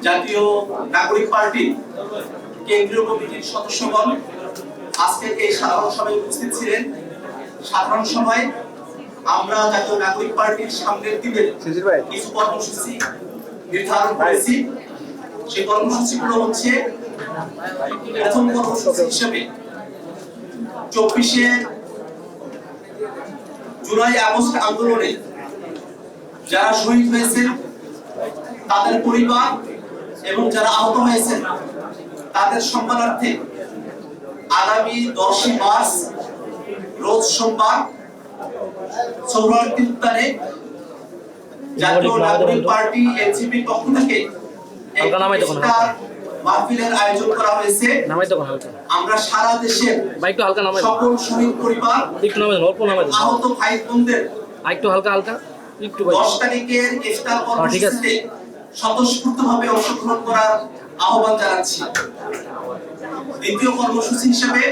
জাতীয় নাগরিক পার্টির কেন্দ্রীয় কমিটির সদস্যগণ আজকের এই সাধারণ সভায় উপস্থিত ছিলেন। সাধারণ সভায় আমরা জাতীয় নাগরিক পার্টির সামনের দিনের কিছু কর্মসূচি নির্ধারণ করেছি। সেই কর্মসূচিগুলো হচ্ছে, প্রথম কর্মসূচি হিসেবে 24 জুলাই আগস্ট আন্দোলনে যারা শহীদ হয়েছেন তাদের পরিবার এবং যারা আহত হয়েছেন তাদের সম্মানার্থে আগামী 10 মার্চ রোজ সোমবার সোহরাওয়ার্দী উদ্যানে জাতীয় নাগরিক পার্টি এনসিপির পক্ষ থেকে মাহফিলের আয়োজন করা হয়েছে। আমরা সারা দেশের সকল শহীদ পরিবার আহত ভাই বোনদের 10 তারিখের ইফতার কর্মসূচিতে স্বতঃস্ফূর্তভাবে অংশগ্রহণ করার আহ্বান জানাচ্ছি। দ্বিতীয় কর্মসূচি হিসেবে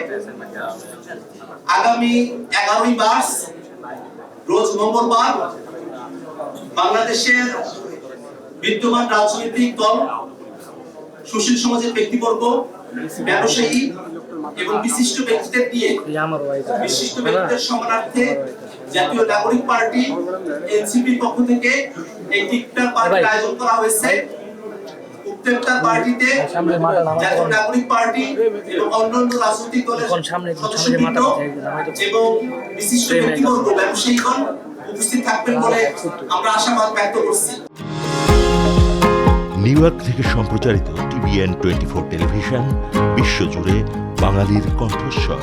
আগামী 11 মার্চ রোজ মঙ্গলবার বাংলাদেশের বিদ্যমান রাজনৈতিক দল, সুশীল সমাজের ব্যক্তিবর্গ, ব্যবসায়ী এবং বিশিষ্ট ব্যক্তিদের নিয়ে বিশিষ্ট ব্যক্তিদের সম্মানার্থে জাতীয় নাগরিক পার্টি এনসিপির পক্ষ থেকে একটি ইফতার পার্টির আয়োজন করা হয়েছে। ইফতার পার্টিতে জাতীয় নাগরিক পার্টি এবং অন্যান্য রাজনৈতিক দলের সদস্যবৃন্দ এবং বিশিষ্ট ব্যক্তিবর্গ, ব্যবসায়ীগণ উপস্থিত থাকবেন বলে আমরা আশাবাদ ব্যক্ত করছি। নিউ ইয়র্ক থেকে সম্প্রচারিত TVN 24 টেলিভিশন বিশ্বজুড়ে বাঙালির কণ্ঠস্বর।